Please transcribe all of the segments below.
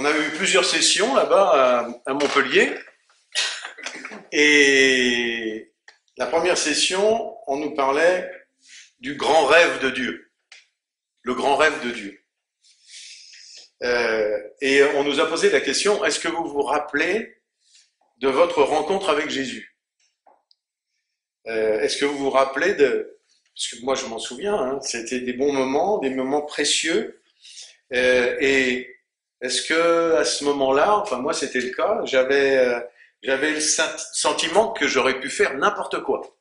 On a eu plusieurs sessions là-bas à Montpellier. Et la première session, on nous parlait du grand rêve de Dieu. Le grand rêve de Dieu. Et on nous a posé la question, est-ce que vous vous rappelez de votre rencontre avec Jésus? Est-ce que vous vous rappelez de... Parce que moi je m'en souviens, hein, c'était des bons moments, des moments précieux. Et est-ce que à ce moment-là, enfin moi c'était le cas, j'avais le sentiment que j'aurais pu faire n'importe quoi.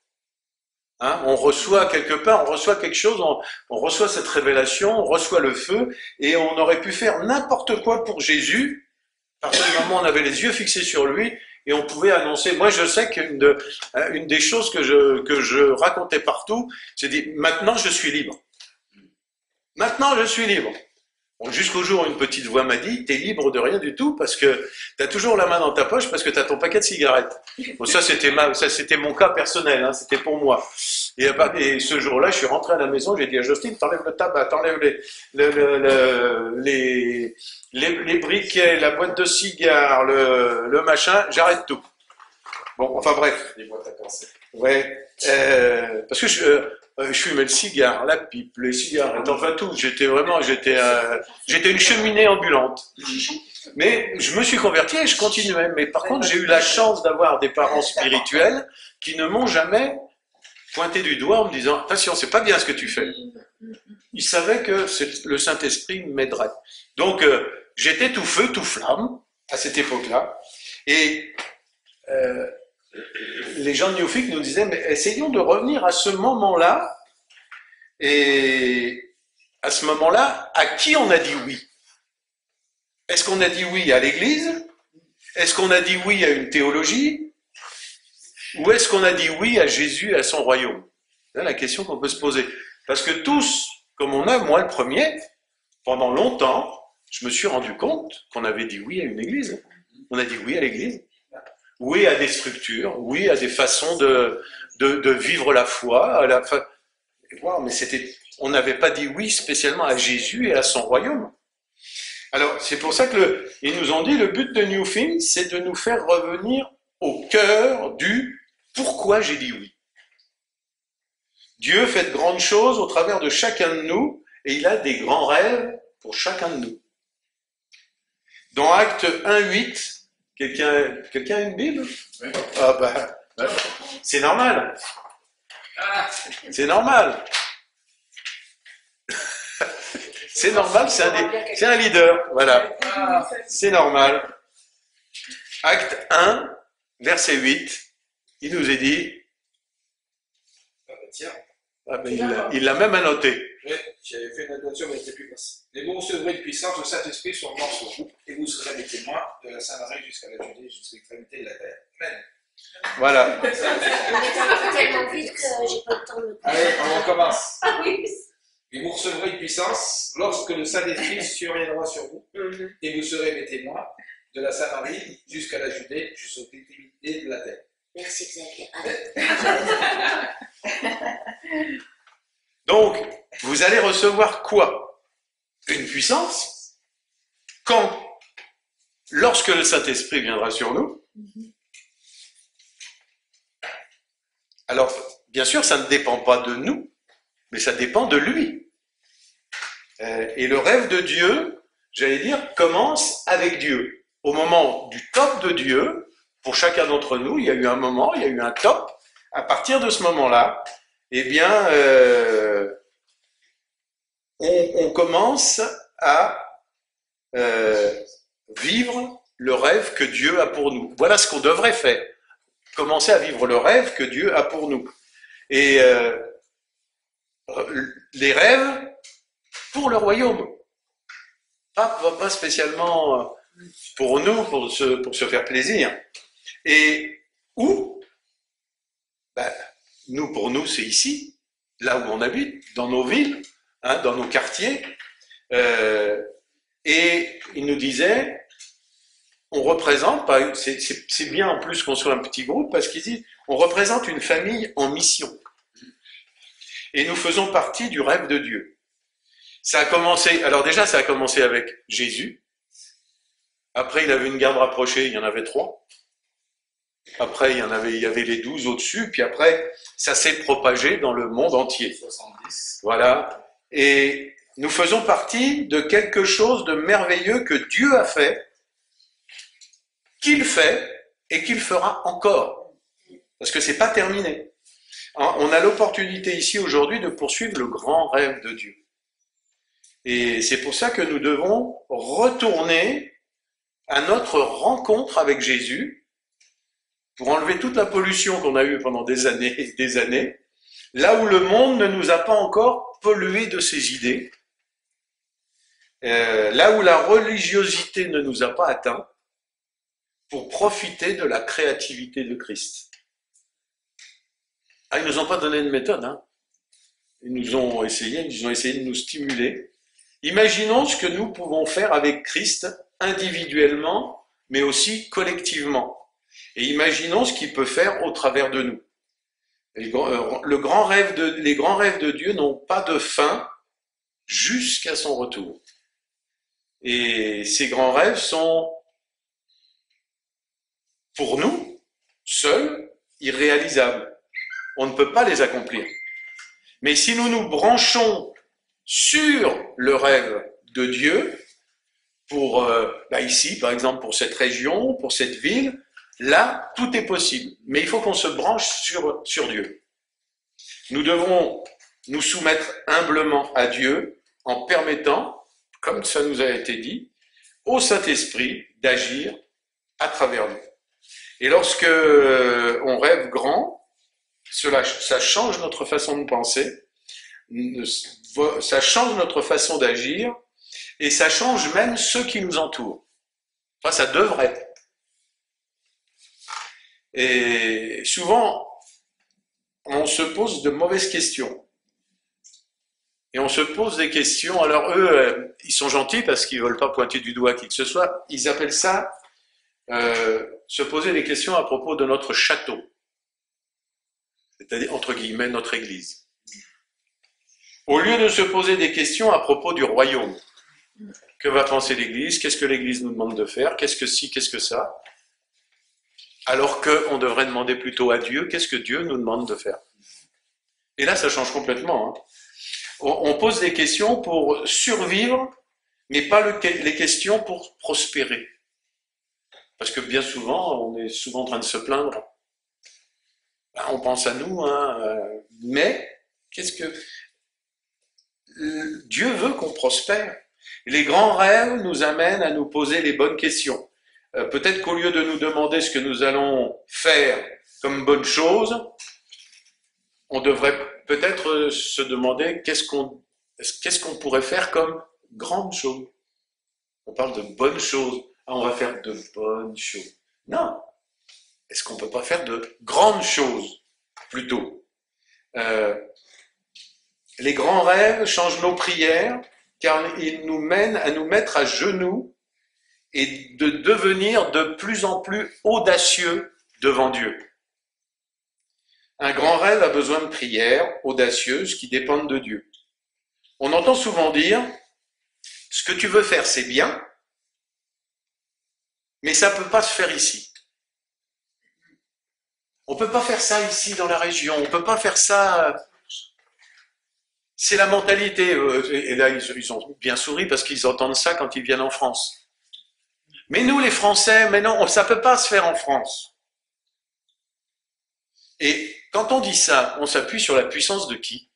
Hein, on reçoit quelque part, on reçoit quelque chose, on reçoit cette révélation, on reçoit le feu, et on aurait pu faire n'importe quoi pour Jésus, parce que du moment où on avait les yeux fixés sur lui, et on pouvait annoncer. Moi je sais qu'une des choses que je racontais partout, c'est dit, maintenant je suis libre. Maintenant je suis libre. Bon, jusqu'au jour où une petite voix m'a dit, t'es libre de rien du tout parce que t'as toujours la main dans ta poche parce que t'as ton paquet de cigarettes. Bon, ça c'était mon cas personnel, hein, c'était pour moi. Et ce jour-là, je suis rentré à la maison, j'ai dit à Justine, t'enlèves le tabac, t'enlèves les briquets, la boîte de cigares, le machin, j'arrête tout. Bon, enfin bref. Les boîtes à penser. Ouais, parce que je fumais le cigare, la pipe, les cigarettes, enfin tout. J'étais une cheminée ambulante. Mais je me suis converti et je continuais. Mais par contre, j'ai eu la chance d'avoir des parents spirituels qui ne m'ont jamais pointé du doigt en me disant « Attention, c'est pas bien ce que tu fais ». Ils savaient que le Saint-Esprit m'aiderait. Donc, j'étais tout feu, tout flamme à cette époque-là. Et les gens de Newfic nous disaient, mais essayons de revenir à ce moment-là, et à ce moment-là, à qui on a dit oui? Est-ce qu'on a dit oui à l'Église? Est-ce qu'on a dit oui à une théologie? Ou est-ce qu'on a dit oui à Jésus et à son royaume? C'est la question qu'on peut se poser. Parce que tous, comme on a, moi le premier, pendant longtemps, je me suis rendu compte qu'on avait dit oui à une Église. On a dit oui à l'Église. Oui à des structures, oui à des façons de vivre la foi. Wow, mais on n'avait pas dit oui spécialement à Jésus et à son royaume. Alors, c'est pour ça ils nous ont dit, le but de Newfield, c'est de nous faire revenir au cœur du pourquoi j'ai dit oui. Dieu fait de grandes choses au travers de chacun de nous, et il a des grands rêves pour chacun de nous. Dans Acte 1:8, quelqu'un a une Bible? Oui. Ah bah, c'est normal. C'est normal. C'est normal, c'est un leader. Voilà. C'est normal. Acte 1, verset 8, il nous est dit. Tiens. Ah ben, il l'a même annoté. Oui, j'avais fait une annotation, mais c'était plus facile. Les mots recevrez de puissance, le Saint-Esprit sur vous, et vous serez mes témoins de la Samarie jusqu'à la Judée, jusqu'à l'extrémité de la terre. Amen. Voilà. On est tellement vite que j'ai pas le temps de me Allez, on recommence. Ah oui. Et vous recevrez une puissance lorsque le Saint-Esprit surviendra sur vous, et vous serez mes témoins de la Samarie jusqu'à la Judée, jusqu'à l'extrémité de la terre. Merci Xavier. Donc, vous allez recevoir quoi? Une puissance quand? Lorsque le Saint-Esprit viendra sur nous. Alors, bien sûr, ça ne dépend pas de nous, mais ça dépend de lui. Et le rêve de Dieu, j'allais dire, commence avec Dieu. Au moment du top de Dieu, pour chacun d'entre nous, il y a eu un moment, il y a eu un top. À partir de ce moment-là, eh bien, on commence à vivre le rêve que Dieu a pour nous. Voilà ce qu'on devrait faire. Commencer à vivre le rêve que Dieu a pour nous. Et les rêves pour le royaume. Pas spécialement pour nous, pour se faire plaisir. Et où? Ben, pour nous, c'est ici, là où on habite, dans nos villes, hein, dans nos quartiers. Et il nous disait, on représente, c'est bien en plus qu'on soit un petit groupe, parce qu'il dit, on représente une famille en mission. Et nous faisons partie du rêve de Dieu. Ça a commencé avec Jésus. Après, il avait une garde rapprochée, il y en avait 3. Après, il y avait les 12 au-dessus, puis après, ça s'est propagé dans le monde entier. 70. Voilà. Et nous faisons partie de quelque chose de merveilleux que Dieu a fait, qu'il fait et qu'il fera encore. Parce que c'est pas terminé. On a l'opportunité ici aujourd'hui de poursuivre le grand rêve de Dieu. Et c'est pour ça que nous devons retourner à notre rencontre avec Jésus pour enlever toute la pollution qu'on a eue pendant des années et des années, là où le monde ne nous a pas encore pollué de ses idées, là où la religiosité ne nous a pas atteints, pour profiter de la créativité de Christ. Ah, ils nous ont pas donné de méthode, hein. Ils ont essayé de nous stimuler. Imaginons ce que nous pouvons faire avec Christ individuellement, mais aussi collectivement. Et imaginons ce qu'il peut faire au travers de nous. Les grands rêves de Dieu n'ont pas de fin jusqu'à son retour. Et ces grands rêves sont, pour nous, seuls, irréalisables. On ne peut pas les accomplir. Mais si nous nous branchons sur le rêve de Dieu, pour ici, par exemple, pour cette région, pour cette ville, là, tout est possible. Mais il faut qu'on se branche sur Dieu. Nous devons nous soumettre humblement à Dieu en permettant, comme ça nous a été dit, au Saint-Esprit d'agir à travers nous. Et lorsque on rêve grand, ça change notre façon de penser, ça change notre façon d'agir, et ça change même ceux qui nous entourent. Enfin, ça devrait. Et souvent, on se pose de mauvaises questions. Et on se pose des questions, alors eux, ils sont gentils parce qu'ils ne veulent pas pointer du doigt qui que ce soit, ils appellent ça se poser des questions à propos de notre château. C'est-à-dire, entre guillemets, notre église. Au lieu de se poser des questions à propos du royaume. Que va penser l'église? Qu'est-ce que l'église nous demande de faire? Qu'est-ce que ci, qu'est-ce que ça? Alors qu'on devrait demander plutôt à Dieu, qu'est-ce que Dieu nous demande de faire? Et là, ça change complètement. Hein. On pose des questions pour survivre, mais pas les questions pour prospérer. Parce que bien souvent, on est souvent en train de se plaindre. On pense à nous, hein, mais qu'est-ce que... Dieu veut qu'on prospère. Les grands rêves nous amènent à nous poser les bonnes questions. Peut-être qu'au lieu de nous demander ce que nous allons faire comme bonne chose, on devrait peut-être se demander qu'est-ce qu'on pourrait faire comme grande chose. On parle de bonnes choses. Ah, on va faire de bonnes choses. Non. Est-ce qu'on ne peut pas faire de grandes choses, plutôt? Les grands rêves changent nos prières, car ils nous mènent à nous mettre à genoux et de devenir de plus en plus audacieux devant Dieu. Un grand rêve a besoin de prières audacieuses qui dépendent de Dieu. On entend souvent dire, ce que tu veux faire, c'est bien, mais ça ne peut pas se faire ici. On ne peut pas faire ça ici dans la région, on ne peut pas faire ça... C'est la mentalité. Et là, ils ont bien souri parce qu'ils entendent ça quand ils viennent en France. Mais nous, les Français, mais non, ça ne peut pas se faire en France. Et quand on dit ça, on s'appuie sur la puissance de qui?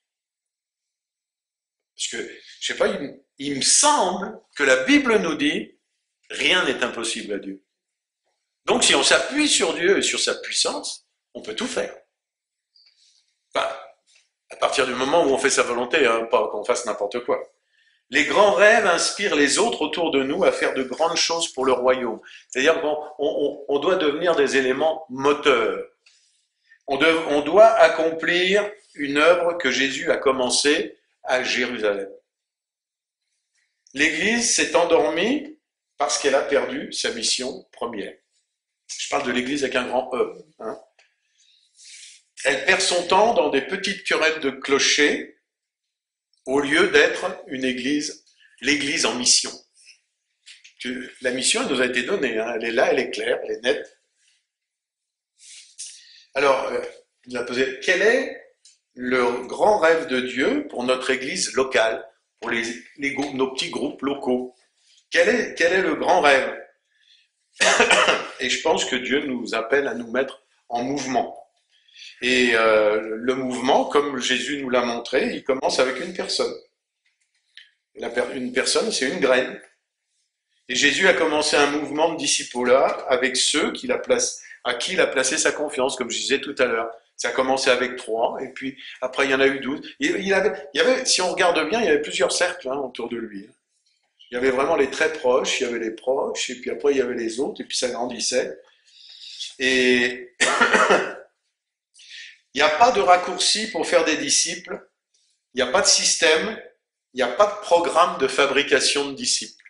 Parce que, je sais pas, il me semble que la Bible nous dit rien n'est impossible à Dieu. Donc si on s'appuie sur Dieu et sur sa puissance, on peut tout faire. Enfin, à partir du moment où on fait sa volonté, hein, pas qu'on fasse n'importe quoi. Les grands rêves inspirent les autres autour de nous à faire de grandes choses pour le royaume. C'est-à-dire qu'on doit devenir des éléments moteurs. On doit accomplir une œuvre que Jésus a commencée à Jérusalem. L'Église s'est endormie parce qu'elle a perdu sa mission première. Je parle de l'Église avec un grand E. Hein. Elle perd son temps dans des petites querelles de clochers au lieu d'être une église, l'église en mission. La mission, elle nous a été donnée, hein. Elle est là, elle est claire, elle est nette. Alors, il a posé, quel est le grand rêve de Dieu pour notre Église locale, pour nos petits groupes locaux? Quel est le grand rêve? Et je pense que Dieu nous appelle à nous mettre en mouvement. Et le mouvement, comme Jésus nous l'a montré, il commence avec une personne. Une personne, c'est une graine. Et Jésus a commencé un mouvement de discipulat avec ceux à qui il a placé sa confiance, comme je disais tout à l'heure. Ça a commencé avec 3, et puis après il y en a eu 12. Il y avait, si on regarde bien, il y avait plusieurs cercles autour de lui. Il y avait vraiment les très proches, il y avait les proches, et puis après il y avait les autres, et puis ça grandissait. Et il n'y a pas de raccourci pour faire des disciples, il n'y a pas de système, il n'y a pas de programme de fabrication de disciples.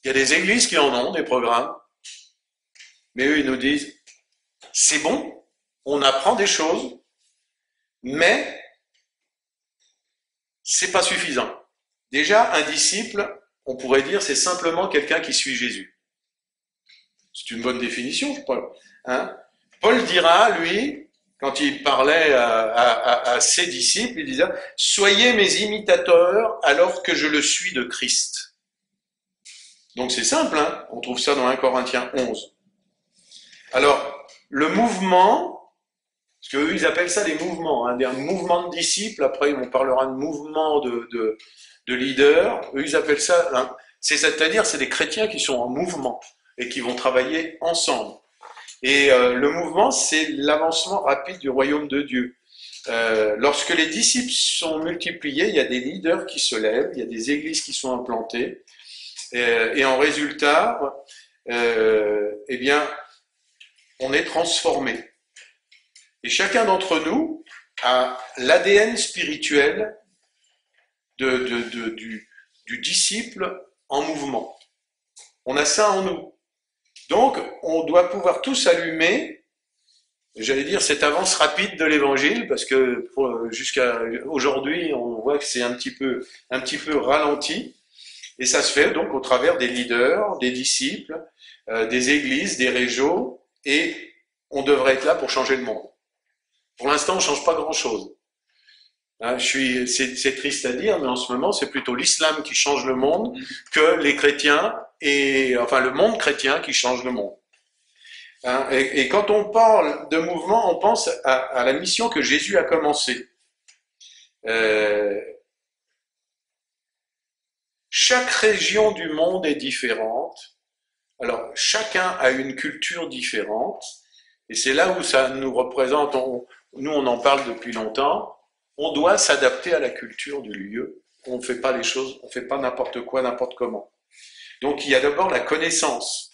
Il y a des églises qui en ont, des programmes, mais eux, ils nous disent, c'est bon, on apprend des choses, mais c'est pas suffisant. Déjà, un disciple, on pourrait dire, c'est simplement quelqu'un qui suit Jésus. C'est une bonne définition, Paul. Paul dira, lui, quand il parlait à ses disciples, il disait, soyez mes imitateurs alors que je le suis de Christ. Donc c'est simple, on trouve ça dans 1 Corinthiens 11. Alors, le mouvement, parce qu'eux, ils appellent ça des mouvements, des mouvements de disciples, après on parlera de mouvements de leaders, eux, ils appellent ça, c'est-à-dire c'est des chrétiens qui sont en mouvement et qui vont travailler ensemble. Et le mouvement, c'est l'avancement rapide du royaume de Dieu. Lorsque les disciples sont multipliés, il y a des leaders qui se lèvent, il y a des églises qui sont implantées, et en résultat, eh bien, on est transformé. Et chacun d'entre nous a l'ADN spirituel du disciple en mouvement. On a ça en nous. Donc, on doit pouvoir tous allumer, j'allais dire, cette avance rapide de l'évangile, parce que jusqu'à aujourd'hui, on voit que c'est un petit peu ralenti. Et ça se fait donc au travers des leaders, des disciples, des églises, des régions, et on devrait être là pour changer le monde. Pour l'instant, on ne change pas grand-chose. C'est triste à dire, mais en ce moment, c'est plutôt l'islam qui change le monde que les chrétiens, le monde chrétien qui change le monde. Et quand on parle de mouvement, on pense à la mission que Jésus a commencée. Chaque région du monde est différente. Alors, chacun a une culture différente. Et c'est là où ça nous représente, nous on en parle depuis longtemps, on doit s'adapter à la culture du lieu. On ne fait pas les choses, on ne fait pas n'importe quoi, n'importe comment. Donc il y a d'abord la connaissance.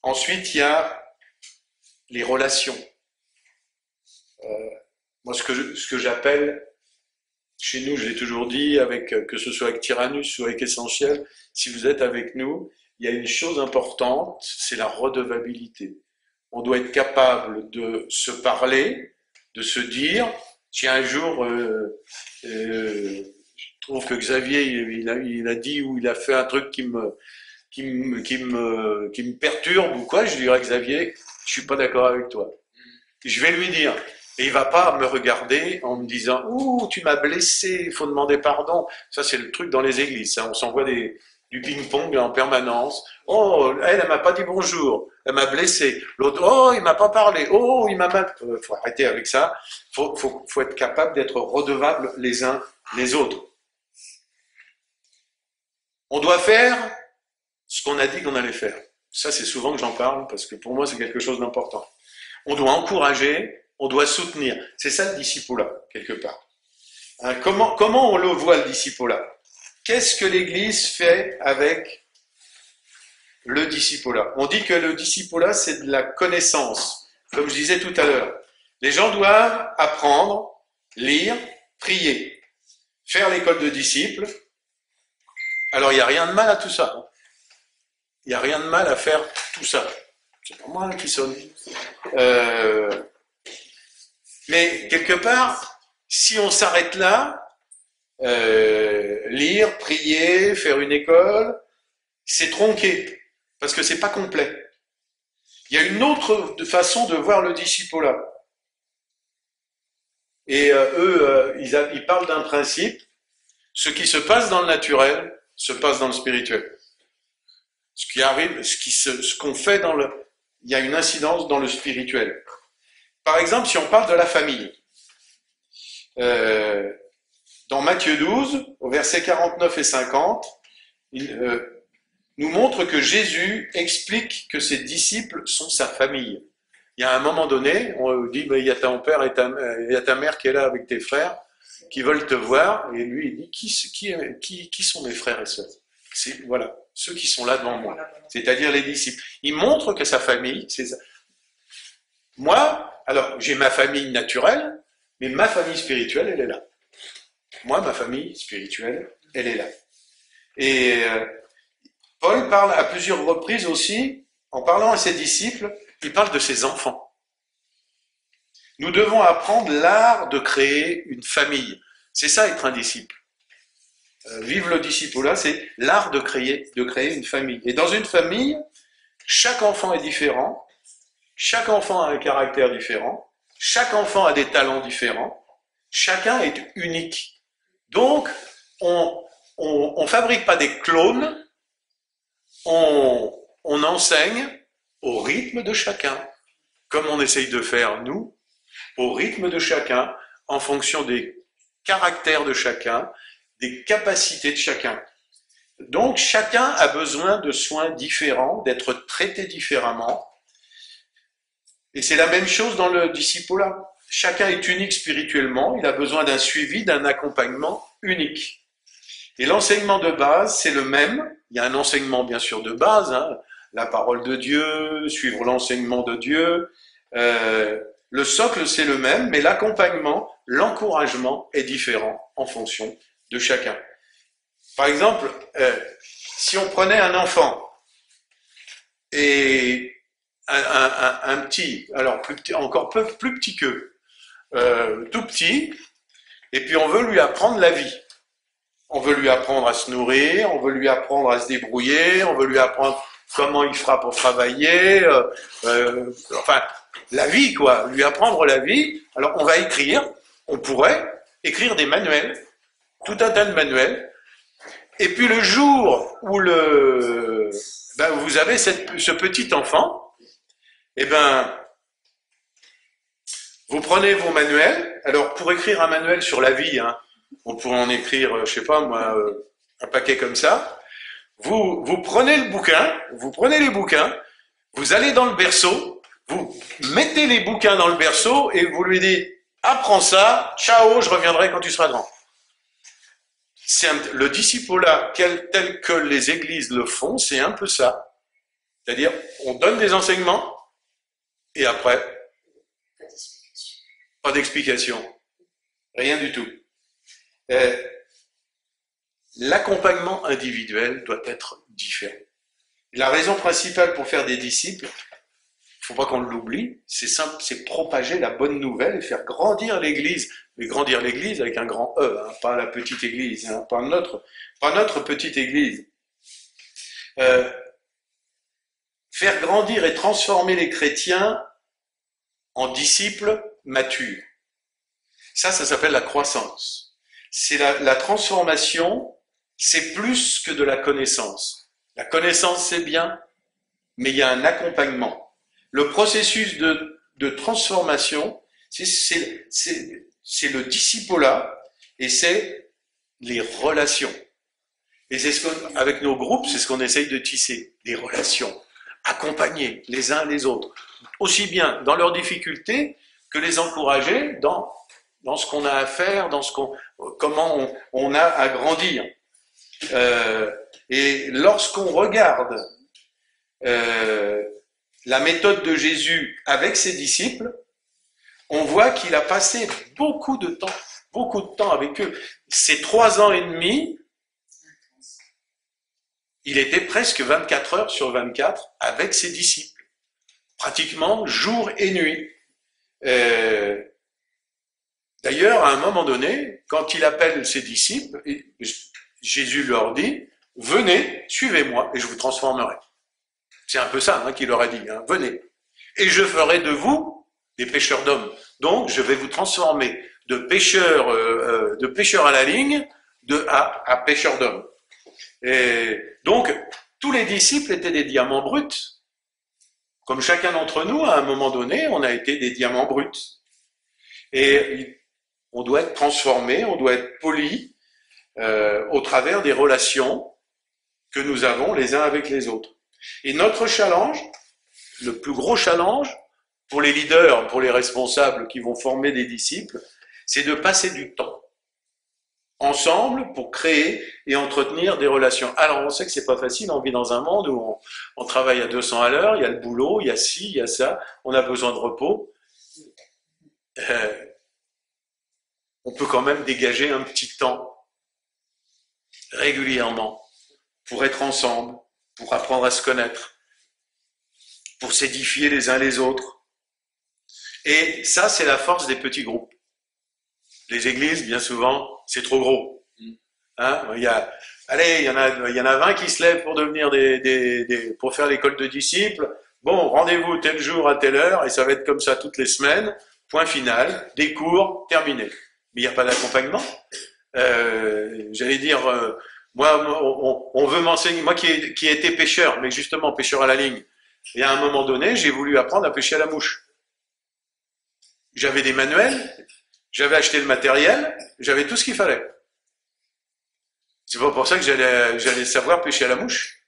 Ensuite, il y a les relations. Moi, ce que j'appelle, chez nous, je l'ai toujours dit, que ce soit avec Tyrannus ou avec Essentiel, si vous êtes avec nous, il y a une chose importante, c'est la redevabilité. On doit être capable de se parler, de se dire, si un jour, je trouve que Xavier, il a dit ou il a fait un truc qui me perturbe ou quoi, je dirais, Xavier, je suis pas d'accord avec toi. Je vais lui dire. Et il va pas me regarder en me disant « Ouh, tu m'as blessé, il faut demander pardon ». Ça, c'est le truc dans les églises. On s'envoie du ping-pong en permanence. « Oh, elle m'a pas dit bonjour, elle m'a blessé. » L'autre « Oh, il m'a pas parlé. Oh, il m'a mal... » Faut arrêter avec ça. Faut être capable d'être redevables les uns les autres. On doit faire ce qu'on a dit qu'on allait faire. Ça, c'est souvent que j'en parle, parce que pour moi, c'est quelque chose d'important. On doit encourager, on doit soutenir. C'est ça le discipulat, quelque part. Comment on le voit, le discipulat? Qu'est-ce que l'Église fait avec le discipulat? On dit que le discipulat, c'est de la connaissance, comme je disais tout à l'heure. Les gens doivent apprendre, lire, prier, faire l'école de disciples. Alors, il n'y a rien de mal à tout ça. Il n'y a rien de mal à faire tout ça. C'est pas moi qui sonne. Mais quelque part, si on s'arrête là, lire, prier, faire une école, c'est tronqué, parce que c'est pas complet. Il y a une autre façon de voir le discipolat. Et ils parlent d'un principe, ce qui se passe dans le naturel se passe dans le spirituel. Ce qui arrive, ce qu'on fait dans le... Il y a une incidence dans le spirituel. Par exemple, si on parle de la famille, dans Matthieu 12, au verset 49 et 50, il nous montre que Jésus explique que ses disciples sont sa famille. Il y a un moment donné, on dit, il y a ton père et il y a ta mère qui est là avec tes frères, qui veulent te voir, et lui, il dit, qui sont mes frères et sœurs? C'est, voilà, ceux qui sont là devant moi, c'est-à-dire les disciples. Il montre que sa famille, c'est ça. Moi, alors, j'ai ma famille naturelle, mais ma famille spirituelle, elle est là. Moi, ma famille spirituelle, elle est là. Et Paul parle à plusieurs reprises aussi, en parlant à ses disciples, il parle de ses enfants. Nous devons apprendre l'art de créer une famille. C'est ça être un disciple. Vivre le disciple-là, c'est l'art de créer une famille. Et dans une famille, chaque enfant est différent, chaque enfant a un caractère différent, chaque enfant a des talents différents, chacun est unique. Donc, on fabrique pas des clones, on enseigne au rythme de chacun, comme on essaye de faire nous, au rythme de chacun, en fonction des caractères de chacun, des capacités de chacun. Donc chacun a besoin de soins différents, d'être traité différemment. Et c'est la même chose dans le discipolat. Chacun est unique spirituellement, il a besoin d'un suivi, d'un accompagnement unique. Et l'enseignement de base, c'est le même. Il y a un enseignement bien sûr de base, hein, la parole de Dieu, suivre l'enseignement de Dieu. Le socle, c'est le même, mais l'accompagnement, l'encouragement est différent en fonction de chacun. Par exemple, si on prenait un enfant et un petit, alors plus petit, encore plus petit qu'eux, tout petit, et puis on veut lui apprendre la vie. On veut lui apprendre à se nourrir, on veut lui apprendre à se débrouiller, on veut lui apprendre comment il fera pour travailler, enfin, la vie, quoi, lui apprendre la vie. Alors, on pourrait écrire des manuels, tout un tas de manuels, et puis le jour où vous avez ce petit enfant, vous prenez vos manuels. Alors, pour écrire un manuel sur la vie, hein, on pourrait en écrire, je sais pas moi, un paquet comme ça. Vous prenez le bouquin, vous prenez les bouquins, vous allez dans le berceau, vous mettez les bouquins dans le berceau et vous lui dites « Apprends ça, ciao, je reviendrai quand tu seras grand ». Le discipolat tel que les églises le font, c'est un peu ça. C'est-à-dire, on donne des enseignements et après, pas d'explication. Rien du tout. L'accompagnement individuel doit être différent. La raison principale pour faire des disciples, il ne faut pas qu'on l'oublie, c'est simple, c'est propager la bonne nouvelle et faire grandir l'Église. Mais grandir l'Église avec un grand E, hein, pas la petite Église, hein, pas notre petite Église. Faire grandir et transformer les chrétiens en disciples matures. Ça s'appelle la croissance. C'est la transformation, c'est plus que de la connaissance. La connaissance, c'est bien, mais il y a un accompagnement. Le processus de transformation, c'est le discipolat et c'est les relations. Et c'est avec nos groupes, c'est ce qu'on essaye de tisser, des relations, accompagner les uns les autres, aussi bien dans leurs difficultés que les encourager dans ce qu'on a à faire, comment on a à grandir. Et lorsqu'on regarde la méthode de Jésus avec ses disciples, on voit qu'il a passé beaucoup de temps avec eux. Ces 3 ans et demi, il était presque 24 heures sur 24 avec ses disciples, pratiquement jour et nuit. D'ailleurs, à un moment donné, quand il appelle ses disciples, Jésus leur dit, venez, suivez-moi, et je vous transformerai. C'est un peu ça qu'il leur a dit, venez. Et je ferai de vous des pêcheurs d'hommes. Donc, je vais vous transformer de pêcheurs à la ligne à pêcheurs d'hommes. Et donc, tous les disciples étaient des diamants bruts. Comme chacun d'entre nous, à un moment donné, on a été des diamants bruts. Et on doit être transformé, on doit être poli au travers des relations que nous avons les uns avec les autres. Et notre challenge, le plus gros challenge pour les leaders, pour les responsables qui vont former des disciples, c'est de passer du temps ensemble pour créer et entretenir des relations. Alors on sait que c'est pas facile, on vit dans un monde où on travaille à 200 à l'heure, il y a le boulot, il y a ci, il y a ça, on a besoin de repos. On peut quand même dégager un petit temps régulièrement pour être ensemble, pour apprendre à se connaître, pour s'édifier les uns les autres. Et ça, c'est la force des petits groupes. Les églises, bien souvent, c'est trop gros. Il y en a 20 qui se lèvent pour devenir pour faire l'école de disciples. Bon, rendez-vous tel jour à telle heure, et ça va être comme ça toutes les semaines. Point final, des cours, terminé. Mais il n'y a pas d'accompagnement. J'allais dire, moi, on veut m'enseigner, moi qui ai été pêcheur, mais justement pêcheur à la ligne. Et à un moment donné, j'ai voulu apprendre à pêcher à la mouche. J'avais des manuels, j'avais acheté le matériel, j'avais tout ce qu'il fallait. C'est pas pour ça que j'allais savoir pêcher à la mouche.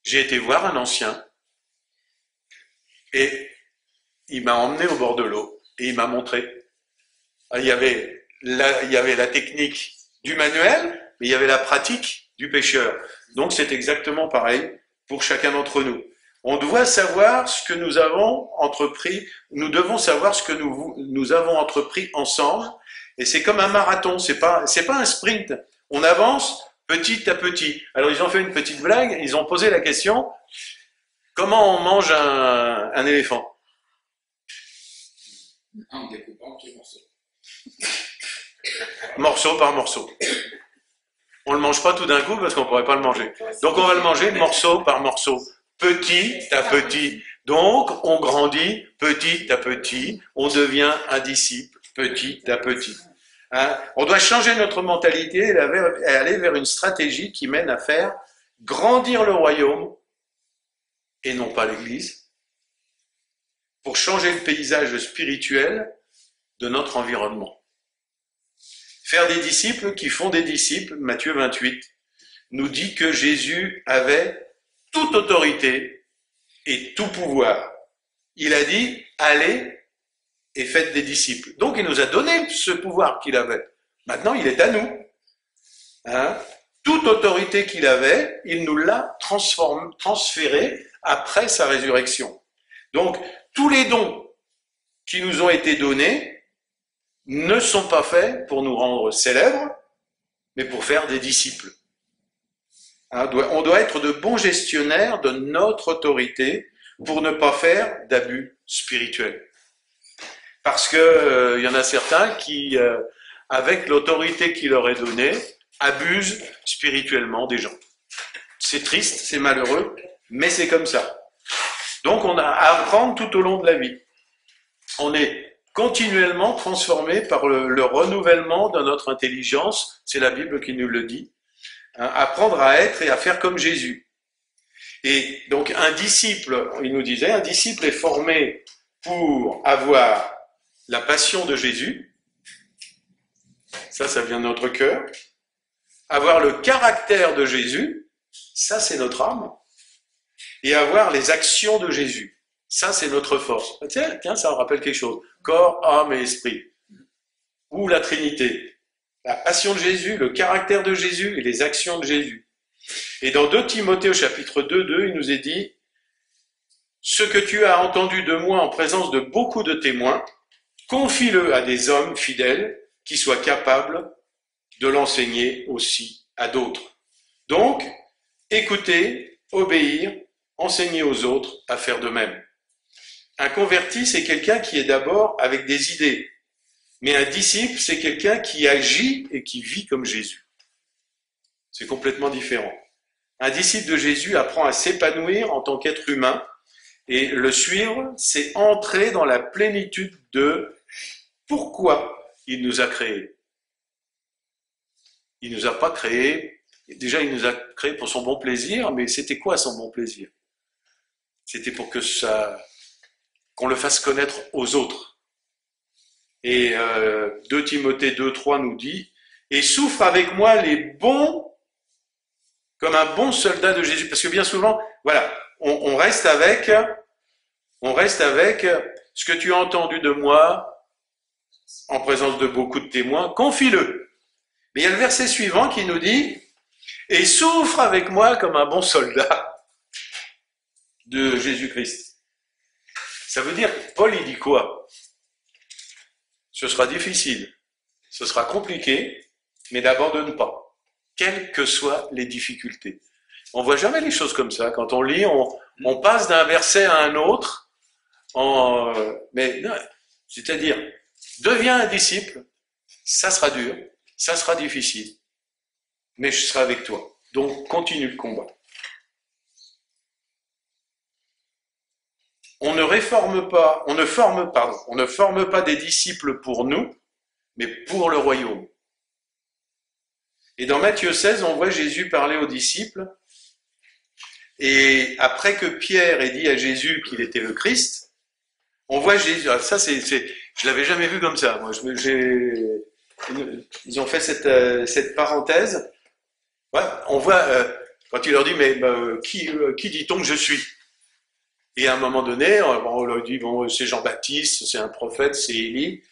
J'ai été voir un ancien et il m'a emmené au bord de l'eau et il m'a montré. Il y avait la technique du manuel, mais il y avait la pratique du pêcheur. Donc c'est exactement pareil pour chacun d'entre nous. On doit savoir ce que nous avons entrepris, nous devons savoir ce que nous avons entrepris ensemble, et c'est comme un marathon, c'est pas un sprint. On avance petit à petit. Alors ils ont fait une petite blague, ils ont posé la question, comment on mange un éléphant? En découpant tous les morceaux. Morceau par morceau. On le mange pas tout d'un coup parce qu'on pourrait pas le manger. Donc on va le manger morceau par morceau. Petit à petit. Donc, on grandit petit à petit, on devient un disciple petit à petit. On doit changer notre mentalité et aller vers une stratégie qui mène à faire grandir le royaume et non pas l'Église, pour changer le paysage spirituel de notre environnement. Faire des disciples qui font des disciples, Matthieu 28, nous dit que Jésus avait toute autorité et tout pouvoir. Il a dit, allez et faites des disciples. Donc il nous a donné ce pouvoir qu'il avait. Maintenant, il est à nous. Toute autorité qu'il avait, il nous l'a transférée après sa résurrection. Donc, tous les dons qui nous ont été donnés ne sont pas faits pour nous rendre célèbres, mais pour faire des disciples. On doit être de bons gestionnaires de notre autorité pour ne pas faire d'abus spirituels. Parce que y en a certains qui, avec l'autorité qui leur est donnée, abusent spirituellement des gens. C'est triste, c'est malheureux, mais c'est comme ça. Donc on a à apprendre tout au long de la vie. On est continuellement transformé par le renouvellement de notre intelligence, c'est la Bible qui nous le dit. Apprendre à être et à faire comme Jésus. Et donc un disciple, il nous disait, un disciple est formé pour avoir la passion de Jésus, ça vient de notre cœur, avoir le caractère de Jésus, ça c'est notre âme, et avoir les actions de Jésus, ça c'est notre force. Tiens, ça me rappelle quelque chose, corps, âme et esprit, ou la Trinité. La passion de Jésus, le caractère de Jésus et les actions de Jésus. Et dans 2 Timothée au chapitre 2, il nous est dit « Ce que tu as entendu de moi en présence de beaucoup de témoins, confie-le à des hommes fidèles qui soient capables de l'enseigner aussi à d'autres. » Donc, écouter, obéir, enseigner aux autres à faire de même. Un converti, c'est quelqu'un qui est d'abord avec des idées, Mais un disciple, c'est quelqu'un qui agit et qui vit comme Jésus. C'est complètement différent. Un disciple de Jésus apprend à s'épanouir en tant qu'être humain, et le suivre, c'est entrer dans la plénitude de pourquoi il nous a créés. Il ne nous a pas créés, déjà il nous a créés pour son bon plaisir, mais c'était quoi son bon plaisir? C'était pour qu'on le fasse connaître aux autres. Et 2 Timothée 2,3 nous dit « Et souffre avec moi les bons comme un bon soldat de Jésus. » Parce que bien souvent, voilà, on reste avec ce que tu as entendu de moi en présence de beaucoup de témoins, confie-le. Mais il y a le verset suivant qui nous dit « Et souffre avec moi comme un bon soldat de Jésus-Christ. » Ça veut dire, Paul il dit quoi? Ce sera difficile, ce sera compliqué, mais n'abandonne pas, quelles que soient les difficultés. On ne voit jamais les choses comme ça. Quand on lit, on passe d'un verset à un autre, c'est-à-dire, deviens un disciple, ça sera dur, ça sera difficile, mais je serai avec toi. Donc, continue le combat. On ne forme pas des disciples pour nous, mais pour le royaume. Et dans Matthieu 16, on voit Jésus parler aux disciples, et après que Pierre ait dit à Jésus qu'il était le Christ, on voit Jésus, ça je l'avais jamais vu comme ça, moi, ils ont fait cette parenthèse, ouais, on voit, quand il leur dit, mais qui dit-on que je suis? Et à un moment donné, on leur dit, bon, c'est Jean-Baptiste, c'est un prophète, c'est Élie.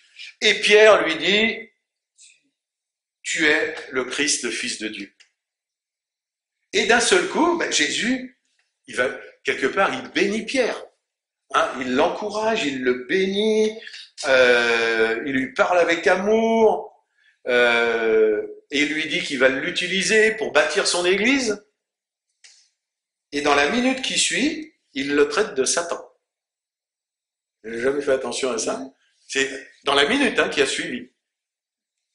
Et Pierre lui dit, tu es le Christ, le Fils de Dieu. Et d'un seul coup, Jésus, quelque part, il bénit Pierre. Hein, il l'encourage, il le bénit, il lui parle avec amour, et il lui dit qu'il va l'utiliser pour bâtir son église. Et dans la minute qui suit, il le traite de Satan. Je n'ai jamais fait attention à ça. C'est dans la minute qui a suivi.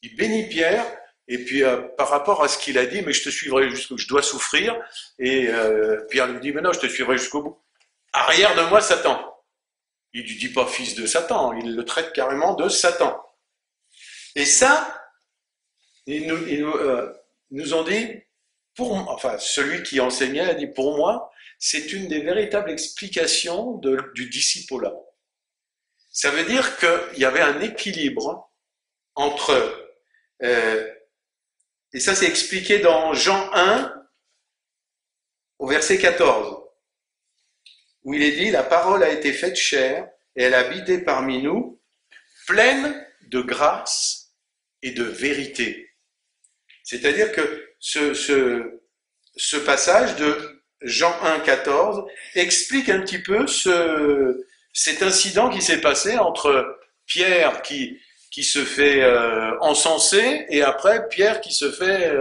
Il bénit Pierre, et puis par rapport à ce qu'il a dit, mais je te suivrai jusqu'au je dois souffrir, et Pierre lui dit, mais non, je te suivrai jusqu'au bout. Arrière de moi, Satan. Il ne lui dit pas fils de Satan, il le traite carrément de Satan. Et ça, ils nous ont dit, celui qui enseignait a dit, pour moi, c'est une des véritables explications du discipolat. Ça veut dire qu'il y avait un équilibre entre, et ça c'est expliqué dans Jean 1, au verset 14, où il est dit, la parole a été faite chair, et elle a habité parmi nous, pleine de grâce et de vérité. C'est-à-dire que ce passage de Jean 1, 14 explique un petit peu cet incident qui s'est passé entre Pierre qui se fait encenser et après Pierre qui se fait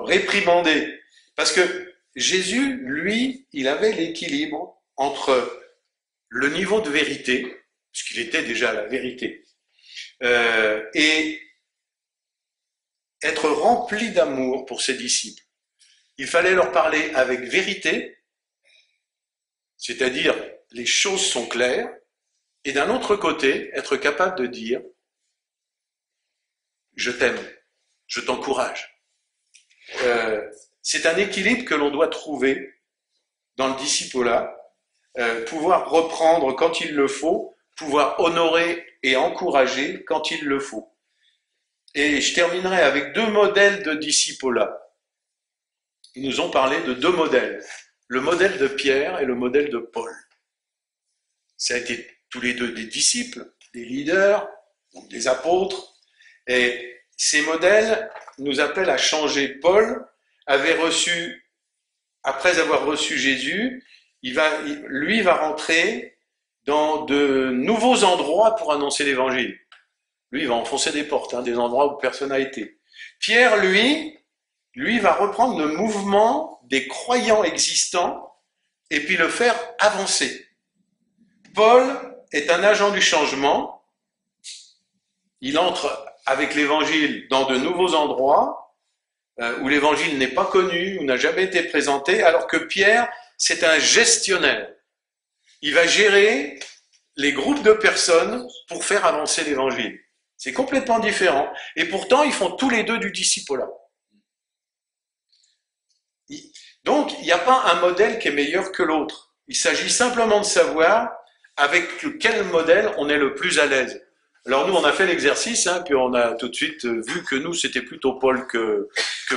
réprimander. Parce que Jésus, lui, il avait l'équilibre entre le niveau de vérité, puisqu'il était déjà la vérité, et être rempli d'amour pour ses disciples. Il fallait leur parler avec vérité, c'est-à-dire les choses sont claires, et d'un autre côté, être capable de dire « je t'aime, je t'encourage ». C'est un équilibre que l'on doit trouver dans le discipolat, pouvoir reprendre quand il le faut, pouvoir honorer et encourager quand il le faut. Et je terminerai avec 2 modèles de discipolat. Ils nous ont parlé de 2 modèles, le modèle de Pierre et le modèle de Paul. Ça a été tous les 2 des disciples, des leaders, des apôtres, et ces modèles nous appellent à changer. Paul avait reçu, après avoir reçu Jésus, lui va rentrer dans de nouveaux endroits pour annoncer l'évangile. Lui, il va enfoncer des portes, des endroits où personne n'a été. Pierre, lui va reprendre le mouvement des croyants existants et puis le faire avancer. Paul est un agent du changement il entre avec l'évangile dans de nouveaux endroits où l'évangile n'est pas connu, ou n'a jamais été présenté, alors que Pierre, c'est un gestionnaire. Il va gérer les groupes de personnes pour faire avancer l'évangile. C'est complètement différent. Et pourtant, ils font tous les deux du discipulat. Donc, il n'y a pas un modèle qui est meilleur que l'autre. Il s'agit simplement de savoir avec quel modèle on est le plus à l'aise. Alors nous, on a fait l'exercice, puis on a tout de suite vu que nous, c'était plutôt Paul que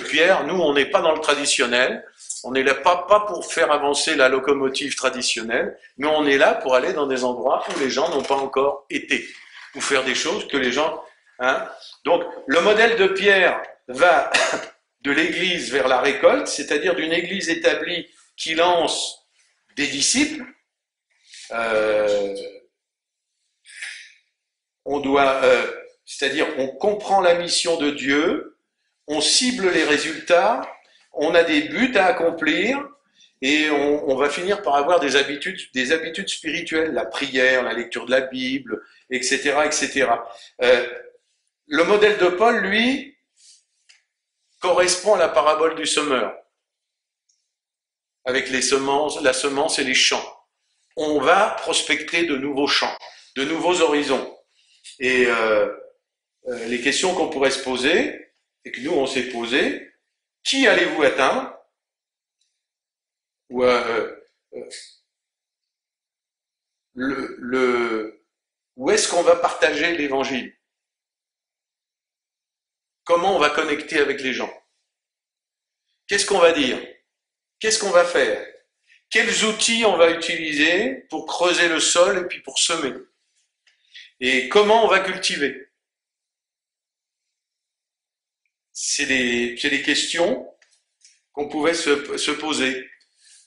Pierre. Nous, on n'est pas dans le traditionnel. On n'est là pas pour faire avancer la locomotive traditionnelle, mais on est là pour aller dans des endroits où les gens n'ont pas encore été, ou faire des choses que les gens... Donc, le modèle de Pierre va de l'église vers la récolte, c'est-à-dire d'une église établie qui lance des disciples. C'est-à-dire on comprend la mission de Dieu, on cible les résultats, on a des buts à accomplir et on va finir par avoir des habitudes spirituelles, la prière, la lecture de la Bible, etc., etc. Le modèle de Paul, lui, correspond à la parabole du semeur, avec la semence et les champs. On va prospecter de nouveaux champs, de nouveaux horizons. Et les questions qu'on pourrait se poser, et que nous on s'est posé, qui allez-vous atteindre? Ou où est-ce qu'on va partager l'évangile? Comment on va connecter avec les gens? Qu'est-ce qu'on va dire? Qu'est-ce qu'on va faire? Quels outils on va utiliser pour creuser le sol et puis pour semer? Et comment on va cultiver? C'est des questions qu'on pouvait se poser.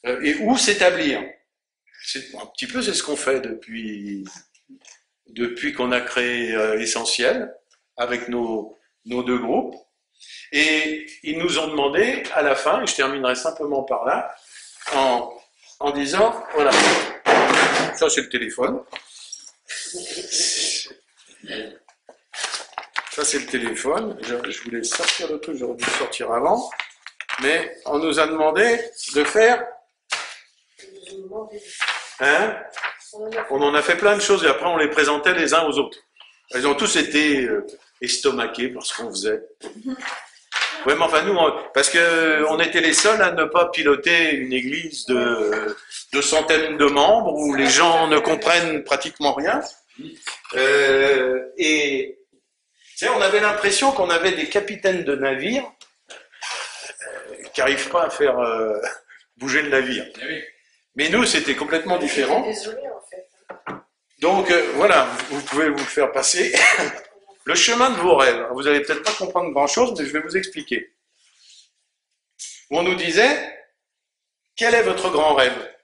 Et où s'établir? Un petit peu, c'est ce qu'on fait depuis qu'on a créé Essentiel, avec nos deux groupes. Et ils nous ont demandé, à la fin, et je terminerai simplement par là, en disant, voilà, ça c'est le téléphone. Ça c'est le téléphone. Je voulais sortir le truc, j'aurais dû sortir avant. Mais on nous a demandé de faire... On en a fait plein de choses et après on les présentait les uns aux autres. Ils ont tous été estomaqués par ce qu'on faisait. Ouais, mais enfin nous, parce qu'on était les seuls à ne pas piloter une église de centaines de membres où les gens ne comprennent pratiquement rien. Et tu sais, on avait l'impression qu'on avait des capitaines de navires qui n'arrivent pas à faire bouger le navire. Mais nous, c'était complètement différent. Désolé, en fait. Donc voilà, vous pouvez vous le faire passer. Le chemin de vos rêves. Vous n'allez peut-être pas comprendre grand-chose, mais je vais vous expliquer. On nous disait, quel est votre grand rêve?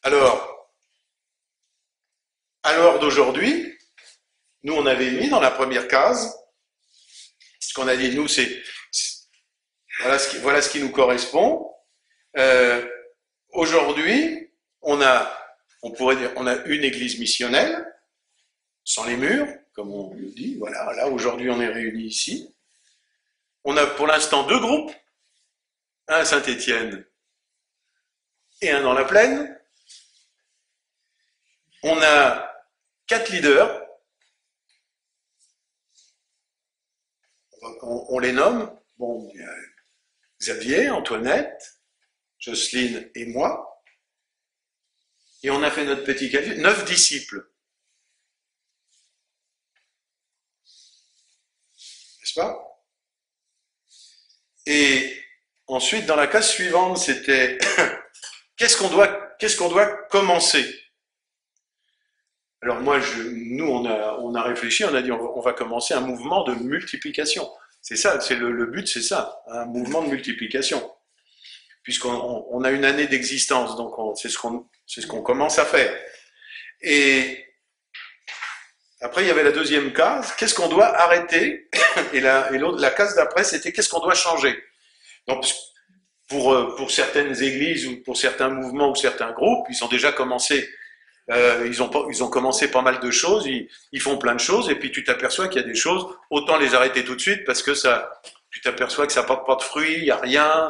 Alors, à l'heure d'aujourd'hui, nous on avait mis dans la première case, ce qu'on a dit, nous c'est voilà ce qui nous correspond. Aujourd'hui, on pourrait dire, on a une église missionnelle, sans les murs, comme on le dit. Voilà, là aujourd'hui on est réunis ici. On a pour l'instant 2 groupes, un à Saint-Étienne et un dans la Plaine. On a 4 leaders. On les nomme. Bon, il y a Xavier, Antoinette, Jocelyne et moi. Et on a fait notre petit calcul, 9 disciples. N'est-ce pas? Et ensuite, dans la case suivante, c'était qu'est-ce qu'on doit commencer? Alors moi, nous, on a réfléchi, on a dit on va commencer un mouvement de multiplication. C'est ça, c'est le but, c'est ça, un mouvement de multiplication. Puisqu'on a une année d'existence, donc c'est ce qu'on commence à faire. Et après, il y avait la deuxième case, qu'est-ce qu'on doit arrêter? Et la case d'après, c'était qu'est-ce qu'on doit changer? Donc, pour certaines églises ou pour certains mouvements ou certains groupes, ils ont déjà commencé Ils ont commencé pas mal de choses, ils font plein de choses, et puis tu t'aperçois qu'il y a des choses, autant les arrêter tout de suite, parce que tu t'aperçois que ça porte pas de fruits, il n'y a rien.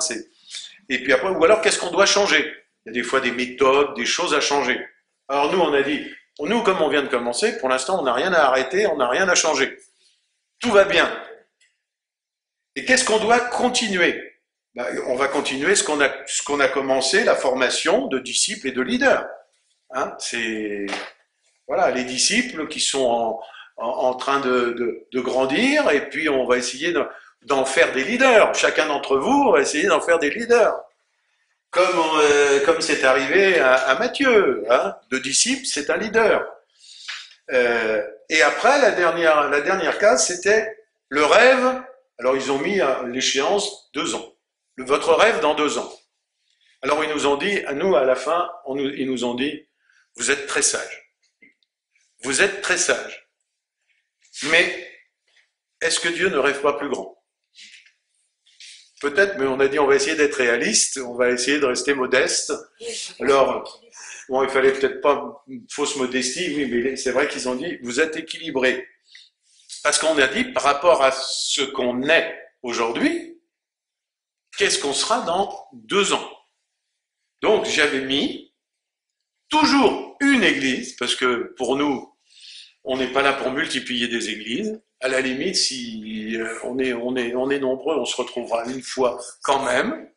Et puis après, ou alors qu'est-ce qu'on doit changer? Il y a des fois des méthodes, des choses à changer. Alors nous, on a dit, nous, comme on vient de commencer, pour l'instant, on n'a rien à arrêter, on n'a rien à changer. Tout va bien. Et qu'est-ce qu'on doit continuer? On va continuer ce qu'on a commencé, la formation de disciples et de leaders. Hein, c'est voilà, les disciples qui sont en train de grandir, et puis on va essayer d'en faire des leaders. Chacun d'entre vous va essayer d'en faire des leaders. Comme c'est arrivé à Matthieu, hein, de disciple, c'est un leader. Et après, la dernière case, c'était le rêve. Alors ils ont mis l'échéance 2 ans. Votre rêve dans 2 ans. Alors ils nous ont dit, à nous à la fin, ils nous ont dit, vous êtes très sages. Vous êtes très sages. Mais est-ce que Dieu ne rêve pas plus grand? Peut-être, mais on a dit on va essayer d'être réaliste, on va essayer de rester modeste. Alors, bon, il fallait peut-être pas une fausse modestie, oui, mais c'est vrai qu'ils ont dit, vous êtes équilibrés. Parce qu'on a dit, par rapport à ce qu'on est aujourd'hui, qu'est-ce qu'on sera dans 2 ans? Donc, j'avais mis toujours une église, parce que pour nous, on n'est pas là pour multiplier des églises. À la limite, si on est nombreux, on se retrouvera une fois quand même,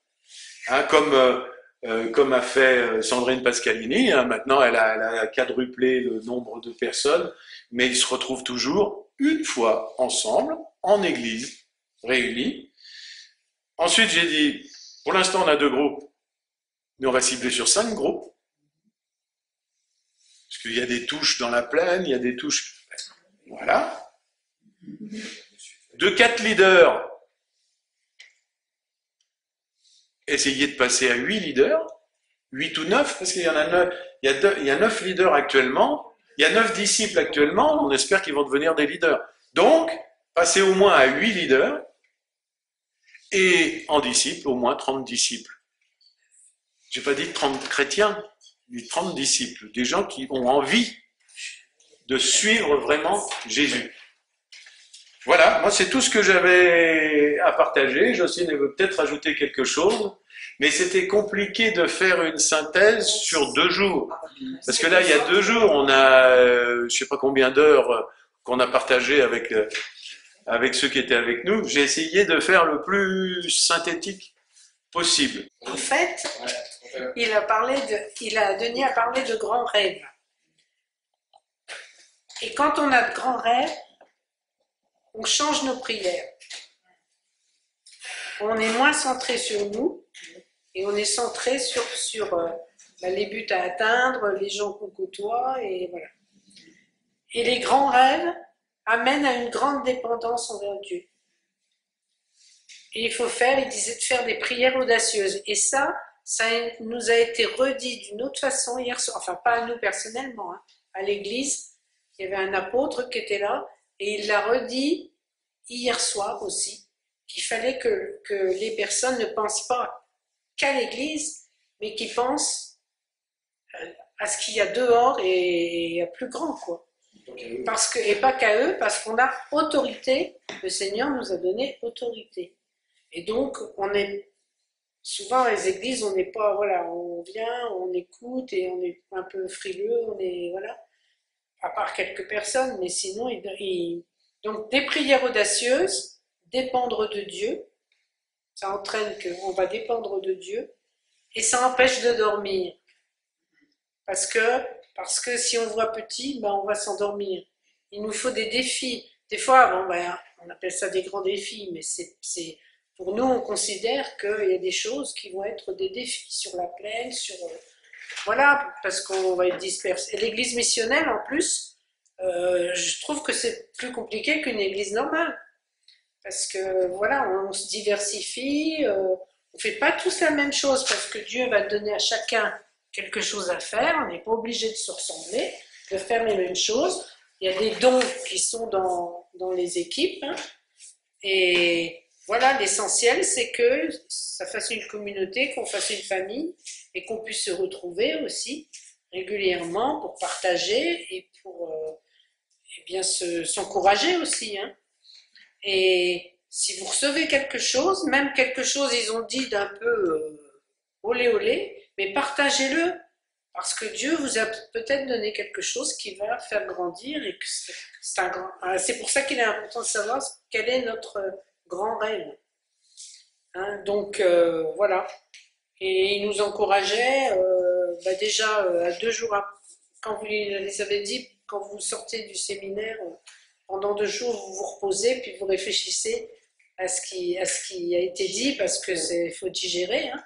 hein, comme a fait Sandrine Pascalini. Hein, maintenant, elle a quadruplé le nombre de personnes, mais ils se retrouvent toujours une fois ensemble, en église, réunis. Ensuite, j'ai dit, pour l'instant, on a 2 groupes, mais on va cibler sur 5 groupes. Parce qu'il y a des touches dans la plaine, il y a des touches... Voilà. De 4 leaders, essayez de passer à 8 leaders, 8 ou 9, parce qu'il y en a 9, il y a 9 leaders actuellement, il y a 9 disciples actuellement, on espère qu'ils vont devenir des leaders. Donc, passez au moins à 8 leaders, et en disciples, au moins 30 disciples. Je n'ai pas dit 30 chrétiens, mais 30 disciples, des gens qui ont envie de suivre vraiment Jésus. Voilà, moi c'est tout ce que j'avais à partager. Jocelyne veut peut-être ajouter quelque chose, mais c'était compliqué de faire une synthèse sur 2 jours. Parce que là, il y a 2 jours, on a, je ne sais pas combien d'heures qu'on a partagé avec ceux qui étaient avec nous. J'ai essayé de faire le plus synthétique possible. En fait, Denis a parlé de grands rêves. Et quand on a de grands rêves, on change nos prières. On est moins centré sur nous et on est centré sur les buts à atteindre, les gens qu'on côtoie, et voilà. Et les grands rêves amènent à une grande dépendance envers Dieu. Et il disait de faire des prières audacieuses. Et ça nous a été redit d'une autre façon hier soir, enfin pas à nous personnellement, hein, à l'église. Il y avait un apôtre qui était là, et il l'a redit hier soir aussi, qu'il fallait que les personnes ne pensent pas qu'à l'église, mais qu'ils pensent à ce qu'il y a dehors et à plus grand, quoi. Et pas qu'à eux, parce qu'on a autorité, le Seigneur nous a donné autorité. Et donc, souvent les églises, on n'est pas, voilà, on vient, on écoute et on est un peu frileux, voilà, à part quelques personnes, mais sinon, donc des prières audacieuses, dépendre de Dieu, ça entraîne qu'on va dépendre de Dieu, et ça empêche de dormir. Parce que si on voit petit, on va s'endormir. Il nous faut des défis. Des fois, on appelle ça des grands défis, mais pour nous, on considère qu'il y a des choses qui vont être des défis sur la plaine, voilà, parce qu'on va être dispersé. Et l'église missionnelle, en plus, je trouve que c'est plus compliqué qu'une église normale. Parce que, voilà, on se diversifie, on ne fait pas tous la même chose, parce que Dieu va donner à chacun quelque chose à faire, on n'est pas obligé de se ressembler, de faire les mêmes choses. Il y a des dons qui sont dans les équipes, hein, et voilà, l'essentiel, c'est que ça fasse une communauté, qu'on fasse une famille, et qu'on puisse se retrouver aussi. régulièrement pour partager et pour eh bien s'encourager aussi, hein. Et si vous recevez quelque chose, même quelque chose, ils ont dit d'un peu olé olé, mais partagez-le, parce que Dieu vous a peut-être donné quelque chose qui va faire grandir et que c'est pour ça qu'il est important de savoir quel est notre grand rêve. Hein, donc voilà. Et il nous encourageait déjà à 2 jours après, quand vous les avez dit, quand vous sortez du séminaire, pendant 2 jours, vous vous reposez, puis vous réfléchissez à ce qui a été dit, parce que faut digérer, hein,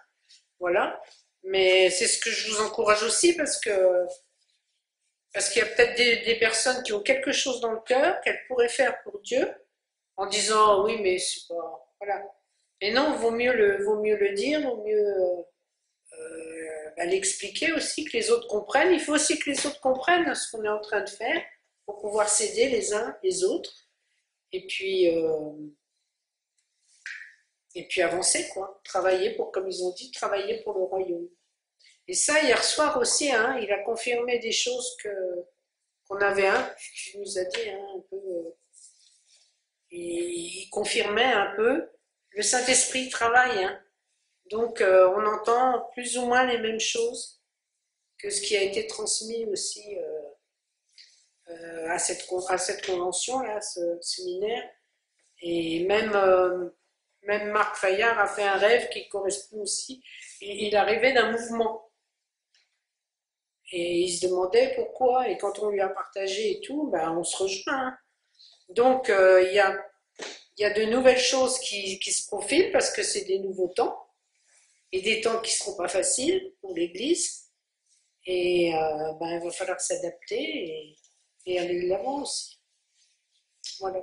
voilà. Mais c'est ce que je vous encourage aussi, parce qu'il y a peut-être des personnes qui ont quelque chose dans le cœur qu'elles pourraient faire pour Dieu, en disant oui, mais c'est pas, voilà. Et non, vaut mieux le dire, vaut mieux l'expliquer aussi, que les autres comprennent. Il faut aussi que les autres comprennent ce qu'on est en train de faire pour pouvoir s'aider les uns les autres et puis avancer, quoi. Travailler pour, comme ils ont dit, travailler pour le royaume. Et ça, hier soir aussi, hein, il a confirmé des choses qu'on avait, il nous a dit un peu, il confirmait un peu. Le Saint-Esprit travaille, hein. Donc on entend plus ou moins les mêmes choses que ce qui a été transmis aussi à cette convention-là, à ce séminaire. Et même Marc Fayard a fait un rêve qui correspond aussi. Il arrivait d'un mouvement. Et il se demandait pourquoi. Et quand on lui a partagé et tout, on se rejoint. Hein. Donc il y a de nouvelles choses qui se profilent parce que c'est des nouveaux temps. Et des temps qui ne seront pas faciles pour l'Église. Et il va falloir s'adapter et aller de l'avant aussi. Voilà.